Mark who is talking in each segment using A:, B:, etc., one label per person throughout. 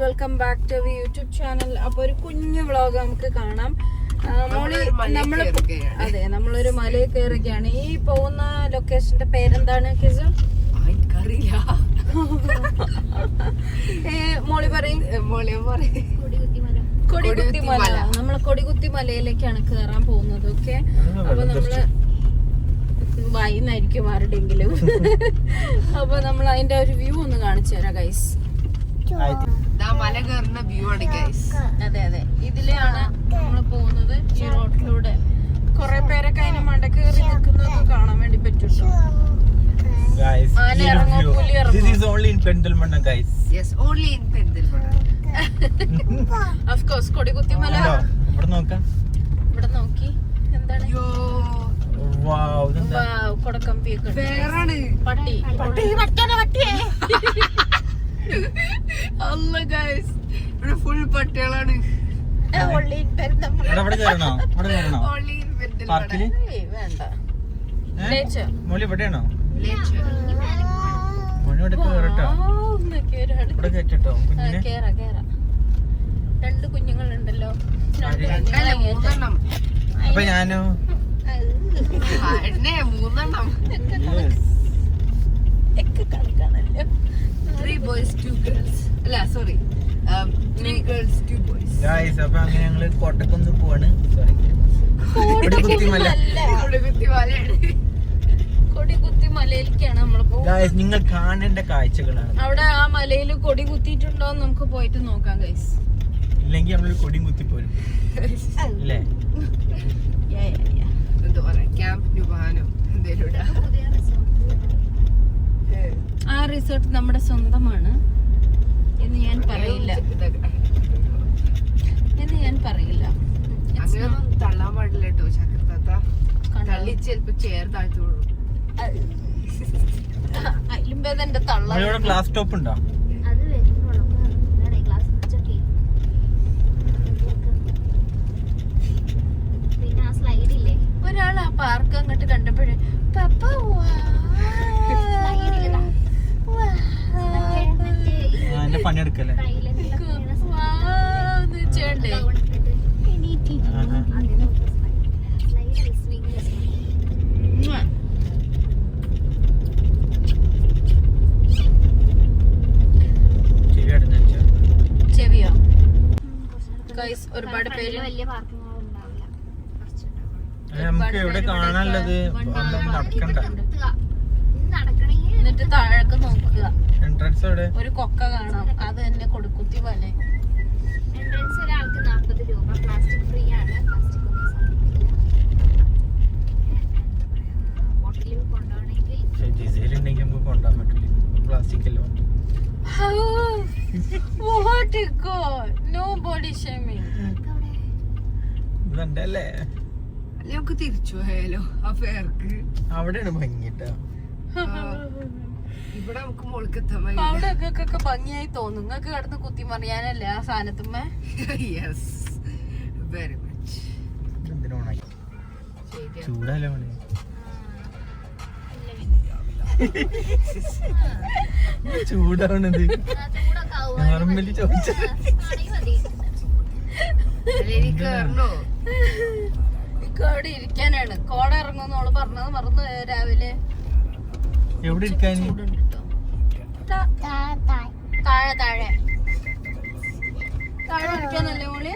A: Welcome back to YouTube channel. അപ്പൊ ഒരു കുഞ്ഞു വ്ളോഗ് നമുക്ക് കാണാം. നമ്മളൊരു മലയിൽ കയറുകയാണ്. ഈ പോകുന്ന ലൊക്കേഷന്റെ പേരെന്താണ് കിസു? മോളി പറയും. കൊടികുത്തി മല. നമ്മള് കൊടികുത്തി മലയിലേക്കാണ് കേറാൻ പോകുന്നത്. ഓക്കെ, അപ്പൊ നമ്മള് വൈകുന്നായിരിക്കും ആരുടെങ്കിലും. അപ്പൊ നമ്മൾ അതിന്റെ ഒരു വ്യൂ ഒന്ന് കാണിച്ചു തരാം ഗൈസ്.
B: മല കയറുന്ന വ്യൂ ആണ് ഗൈസ്.
A: അതെ അതെ, ഇതിലാണ് നമ്മൾ പോകുന്നത്. ഈ റോഡിലൂടെ കൊറേ പേരൊക്കെ അതിന് മണ്ട കയറി നിൽക്കുന്നത് കാണാൻ വേണ്ടി പറ്റും. ആന ഇറങ്ങോ, പുലി ഇറങ്ങോ? Of course, കൊടികുത്തി മല. ഇവിടെ നോക്കി എന്താണ് കൊടക്കമ്പിയൊക്കെ പട്ടി
B: അല്ല ഗൈസ്, ഇവിടെ ഫുൾ പട്ടികളാണ്.
A: രണ്ട് കുഞ്ഞുങ്ങളുണ്ടല്ലോ.
C: അപ്പൊ ഞാനോ
B: മൂന്നെണ്ണം. 3 boys 2 girls. അല്ല സോറി, 3 girls 2 boys.
C: ഗായ്സ്, അപ്പൊ അങ്ങനെ ഞങ്ങള് കോട്ടക്കുന്ന് പോവാണ്. കൊടികുത്തി
A: മലയിലേക്കാണ് നമ്മൾ പോകുന്നത്.
C: നിങ്ങൾ കാണേണ്ട കാഴ്ചകളാണ്.
A: അവിടെ ആ മലയിൽ കൊടി കുത്തിയിട്ടുണ്ടോ എന്ന് നമുക്ക് പോയിട്ട് നോക്കാം ഗൈസ്.
C: ഇല്ലെങ്കിൽ നമ്മളൊരു കൊടിയും കുത്തി പോരും അല്ലേ?
B: എന്താ പറയാ, ക്യാമ്പ് നുബാനോ എന്തേലും.
A: ആ റിസോർട്ട് നമ്മുടെ സ്വന്തമാണ് എന്ന് ഞാൻ പറയില്ല.
B: അങ്ങനെയൊന്നും തള്ളാൻ പാടില്ല കേട്ടോ ചക്രത്താത്ത. തള്ളി ചിലപ്പോ ചേർ താഴ്ത്തോളൂ.
A: അതിലുമ്പേതെന്റെ തള്ള.
C: ക്ലാസ് ടോപ്പ് ഉണ്ടോ?
A: ഒരാൾ ആ പാർക്ക് അങ്ങോട്ട് കണ്ടപ്പോഴേ പപ്പ
C: പണിയെടുക്കല്ലേ
A: ചേണ്ടേ. ചെവിയോ ഗൈസ്, ഒരുപാട് പേര്
C: നമുക്ക് എവിടെ കാണാനുള്ളത് നടക്കണ്ട.
A: എന്നിട്ട് താഴേക്ക് നോക്കുക.
C: എൻട്രൻസ് എവിടെ?
A: ഒരു കൊക്ക കാണാം, അത് തന്നെ കൊടികുത്തി മല.
D: എൻട്രൻസ് ഒരാൾക്ക് 40 രൂപ. പ്ലാസ്റ്റിക് ഫ്രീ ആണ്. ബോട്ടിൽ കൊണ്ടുപോകണമെങ്കിൽ
C: കൊണ്ടുപോകാൻ പറ്റില്ല. പ്ലാസ്റ്റിക് അല്ലോ. ഇതല്ലേ
B: നമുക്ക് തിരിച്ചു പോയാലോ ആ ഫെയർക്ക്?
C: അവിടെയാണ് ഭംഗിട്ടാ.
B: ഇവിടെ നമുക്ക് മോൾക്കെത്താൻ
A: അവിടെ ഒക്കെ ഭംഗിയായി തോന്നും. നിങ്ങൾക്ക് കിടന്ന് കുത്തി മറിയാനല്ലേ ആ സാധനത്തുമ്മേ?
B: Yes, very much.
C: ചൂടല്ലേ ചൂടാണത്. നോർമലി ചോദിച്ചോ
A: അവിടെ ഇരിക്കാനാണ്. കോട ഇറങ്ങുമെന്ന് അവള് പറഞ്ഞത് മറന്നു രാവിലെ.
C: എവിടെ ഇരിക്കാൻ?
A: താഴെ താഴെ താഴെ ഇരിക്കാനല്ലേ മോള്?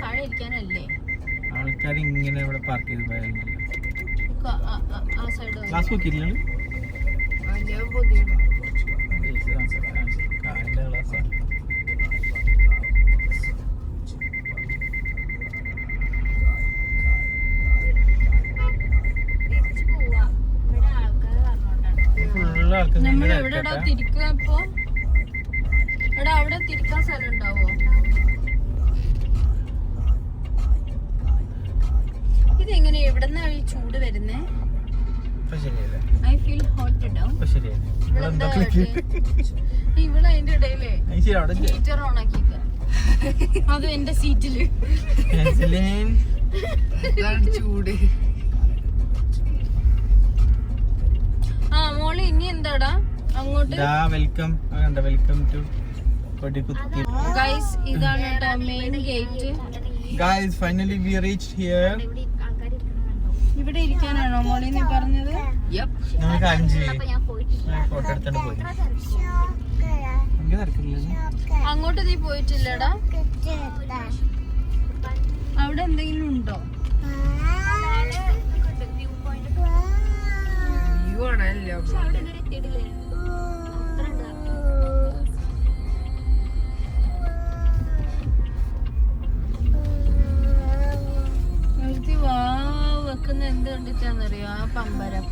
A: താഴെ ഇരിക്കാനല്ലേ?
C: ആൾക്കാർ ഇങ്ങനെ ഇവിടെ പാർക്ക് ചെയ്ത് പോയാലും
A: ആ സൈഡ്
C: ക്ലാസ് നോക്കിയില്ല.
B: ഞാൻ പോന്നു
C: കാലിന്റെ ക്ലാസ്സാ.
A: നമ്മൾ എവിടെ തിരിക്കുക ഇപ്പൊ? അവിടെ തിരിക്കാൻ സ്ഥലം ഉണ്ടാവോ? ഇതെങ്ങനെ എവിടെന്നാ ഈ ചൂട് വരുന്നേ? I feel hot down. ഇവിടെ അതിന്റെ ഇടയിലേ ഹീറ്റർ ഓൺ ആക്കിക്ക. അത് എന്റെ സീറ്റില്
B: ചൂട്.
A: മോള് ഇനി എന്താടാ അങ്ങോട്ട്
C: വെൽക്കം വെൽക്കം ടു കൊടികുത്തി.
A: ഗൈസ് ഇതാണ് കേട്ടോ main gate.
C: Guys finally we reached here.
A: ഇവിടെ ഇരിക്കാനാണോ മോളി നീ പറഞ്ഞത്?
C: നമുക്ക് 5
D: ഞാൻ പോയിട്ടില്ല.
C: ഫോട്ടോ എടുത്തോണ്ട് പോയി. എനിക്ക് തിരക്കില്ലല്ലോ.
A: അങ്ങോട്ട് നീ പോയിട്ടില്ലടാ? അവിടെ എന്തെങ്കിലും ഉണ്ടോ?
B: വ്യൂ ആണല്ലോ.
D: അവിടെ ഇതുവരെ എത്തിയിട്ടില്ലേ? അത്ര ഉണ്ട്.
A: വെക്കുന്ന എന്ത് കണ്ടിട്ടാന്നറിയോ? ആ പമ്പരം,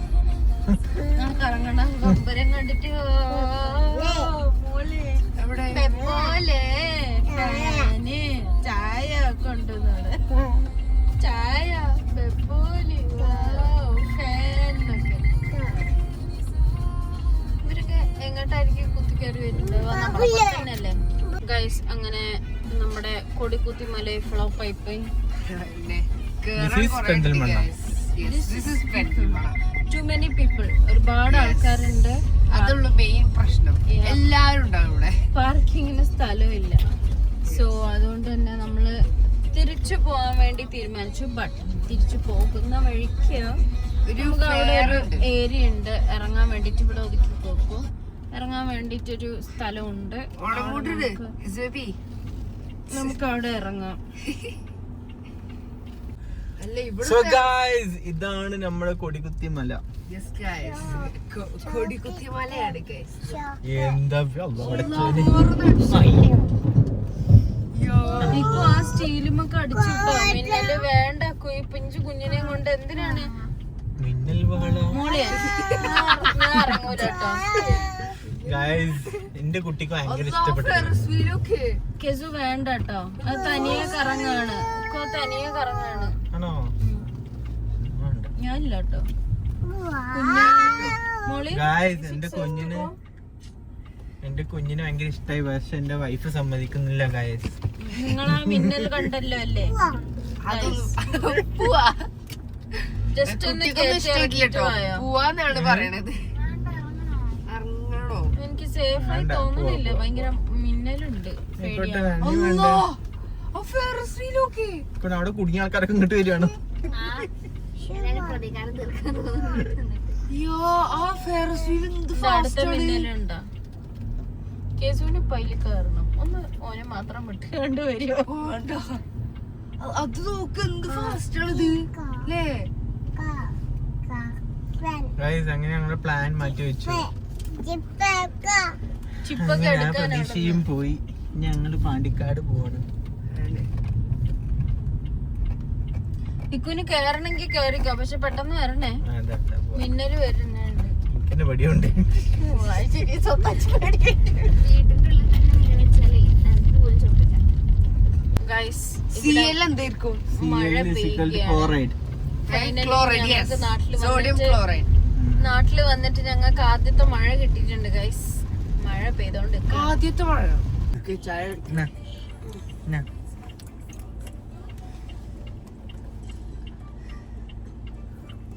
A: ആ കറങ്ങണ പമ്പരം കണ്ടിട്ട് പോലെ ഫാന് ചായ ഒക്കെ ഉണ്ടെന്നാണ്. ചായ പെപ്പോല് ഫാനൊക്കെ. ഇവരൊക്കെ എങ്ങോട്ടായിരിക്കും കുത്തിക്കയറി വരുന്നത്? നമ്മളെ തന്നെയല്ലേ ഗൈസ്. അങ്ങനെ നമ്മുടെ കൊടിക്കുത്തി മല ഫ്ലോപ്പ് ആയിപ്പോയി. ടു മെനി പീപ്പിൾ, ഒരുപാട് ആൾക്കാരുണ്ട്.
B: അതുള്ള മെയിൻ പ്രശ്നം. എല്ലാരും ഉണ്ടാവും ഇവിടെ.
A: പാർക്കിങ്ങിന് സ്ഥലമില്ല. സോ അതുകൊണ്ട് തന്നെ നമ്മള് തിരിച്ചു പോകാൻ വേണ്ടി തീരുമാനിച്ചു. ബട്ട് തിരിച്ചു പോകുന്ന വഴിക്ക് നമുക്ക് അവിടെ ഒരു ഏരിയ ഉണ്ട് ഇറങ്ങാൻ വേണ്ടിട്ട്. ഇവിടെ ഒതുക്കി പോകും ഇറങ്ങാൻ വേണ്ടിട്ടൊരു സ്ഥലമുണ്ട്. നമുക്ക് അവിടെ ഇറങ്ങാം.
C: സോ ഗൈസ് ഇതാണ് നമ്മുടെ കൊടികുത്തി മല.
B: കൊടികുത്തി മലയാണ്
C: എന്താ
A: ഇപ്പൊ ആ സ്റ്റീലുമൊക്കെ അടിച്ചിട്ടോ മിന്നല് വേണ്ട. ഈ പിഞ്ചു കുഞ്ഞിനെയും കൊണ്ട് എന്തിനാണ്
C: മിന്നൽ വാള
A: മോളെ? ഞാൻ ഇറങ്ങൂല കേട്ടോ.
C: ഗൈസ് എന്റെ കുട്ടിക്ക് ഭയങ്കര ഇഷ്ടപ്പെട്ടു.
A: കെസു വേണ്ട കേട്ടോ. അത് തനിയെ കറങ്ങാണ്. തനിയെ കറങ്ങാണ്.
C: ആണോ?
A: ഞാനില്ല കേട്ടോ.
C: ഗൈസ് എന്റെ കുഞ്ഞിന് ഭയങ്കര ഇഷ്ടമായി. പക്ഷെ എന്റെ വൈഫ് സമ്മതിക്കുന്നില്ല. ഗൈസ്
A: നിങ്ങളാ മിന്നൽ കണ്ടല്ലോ അല്ലേ? ജസ്റ്റ് ഒന്ന്
B: പോവാന്നാണ് പറയണത്.
A: എനിക്ക് സേഫ് ആയി തോന്നുന്നില്ല. ഭയങ്കര മിന്നലുണ്ട്.
C: അവിടെ കുടുങ്ങിയ ആൾക്കാരൊക്കെ ഇങ്ങോട്ട് വരികയാണ്.
D: പ്രതികാരം തീർക്കാൻ
A: അടുത്ത മിന്നലുണ്ടോ? കേസുവിന് പൈല് കയറണം. ഒന്ന് ഓനെ മാത്രം വിട്ട് കണ്ടുവരുമോ?
B: അത് നോക്ക് എന്ത് ഫാസ്റ്റ് ആണിത് അല്ലേ?
C: ഗൈസ് അങ്ങനെ ഞങ്ങള് പ്ലാൻ മാറ്റി വെച്ചു.
A: ചിപ്പൊക്കെ എടുക്കാനാണ്.
C: പ്രതീക്ഷയും പോയി. ഞങ്ങള് പാണ്ടിക്കാട് പോവാണ്.
A: ഇക്കുന് കേറണമെങ്കിൽ കേറിക്കോ. പക്ഷെ പെട്ടെന്ന് വരണേ. മിന്നല് വരുന്നുണ്ട്.
C: എന്റെ പടിയുണ്ട്.
D: വീട്ടിന്റെ ഉള്ളിൽ തന്നെ വെച്ചാലേ എനിക്ക് പോലും ചോദിക്കാം.
A: ഗൈസ്
B: എന്തായിരിക്കും?
A: മഴ പെയ്യുകയാണ്. നാട്ടില് വന്നിട്ട് ഞങ്ങൾക്ക് ആദ്യത്തെ മഴ കിട്ടിയിട്ടുണ്ട് ഗൈസ്. മഴ പെയ്തോണ്ട്
B: ആദ്യത്തെ മഴ.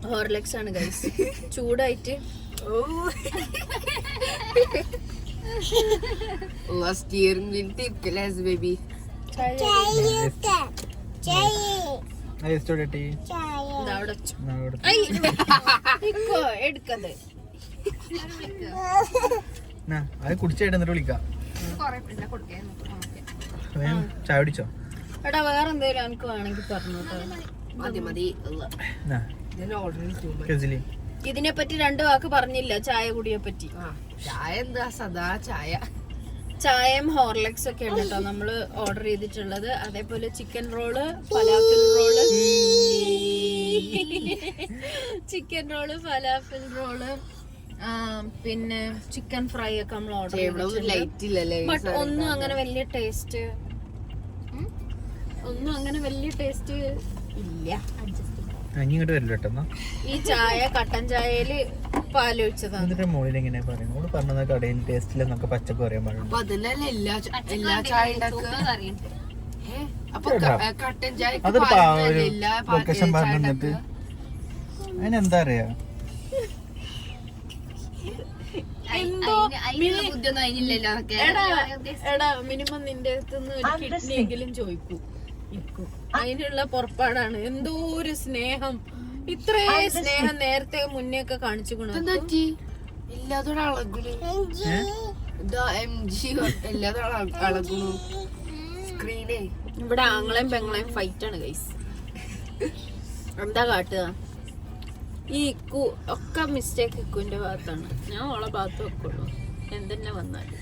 A: ഹോർലിക്സ് ആണ് ഗൈസ്. ചൂടായിട്ട്
B: സ്റ്റിയറിംഗ് വീൽ തിരിക്കല്ലേ ബേബി?
A: എടുക്കത്
C: അത് കുടിച്ചായിട്ട് എന്നിട്ട് വിളിക്കാം. ചായ കുടിച്ചോ?
A: എടാ വേറെ എന്തേലും എനിക്ക് വേണമെങ്കിൽ പറഞ്ഞോട്ടോ. ഇതിനെ പറ്റി 2 വാക്ക് പറഞ്ഞില്ല. ചായ കുടിയെ പറ്റി.
B: ചായ എന്താ സദാ ചായ.
A: ചായയും ഹോർലിക്സ് ഒക്കെ ഉണ്ട് കേട്ടോ നമ്മള് ഓർഡർ ചെയ്തിട്ടുള്ളത്. അതേപോലെ chicken roll, falafel roll, chicken roll, falafel roll, പിന്നെ ചിക്കൻ ഫ്രൈ ഒക്കെ നമ്മൾ ഓർഡർ ചെയ്തിട്ടുണ്ട്. ബട്ട് ഒന്നും അങ്ങനെ വലിയ ടേസ്റ്റ് ഇല്ല.
C: ഇങ്ങോട്ട് വരില്ല കേട്ടോ.
A: ഈ ചായ കട്ടൻ ചായയില് പാലൊഴിച്ചതാണ്.
C: മോളിൽ എങ്ങനെയാ പറയുന്നത്? പറഞ്ഞ കടയിൽ ടേസ്റ്റിലെന്നൊക്കെ പച്ചക്ക് പറയാൻ പാടില്ല. അതൊരു ലൊക്കേഷൻ പറഞ്ഞിട്ട് അതിനെന്താ അറിയാ?
A: എന്തോ
B: അതിനുള്ള ബുദ്ധിയൊന്നും അതിനില്ലല്ലോ എന്നൊക്കെ.
A: എടാ മിനിമം നിന്റെ അടുത്തുനിന്ന് ഒരു കിഡ്നി എങ്കിലും ചോദിക്കും ഇരിക്കും. അതിനുള്ള പുറപ്പാടാണ്. എന്തോ ഒരു സ്നേഹം, ഇത്രേ സ്നേഹം നേരത്തെ മുന്നേ ഒക്കെ കാണിച്ചു
B: എല്ലാത്തോടെ അളകുന്നു. ഇതാ MG എല്ലാത്തോടെ അളകുന്നു സ്ക്രീനേ.
A: ഇവിടെ ആങ്ങളെയും പെങ്ങളെയും ഫൈറ്റ് ആണ് ഗൈസ്. എന്താ കാട്ടുക? ഈ ഇക്കു ഒക്കെ മിസ്റ്റേക്ക് ഇക്കുവിന്റെ ഭാഗത്താണ്. ഞാൻ ഓളെ ഭാഗത്ത് വെക്കുള്ളൂ എന്തെന്നെ വന്നാലും.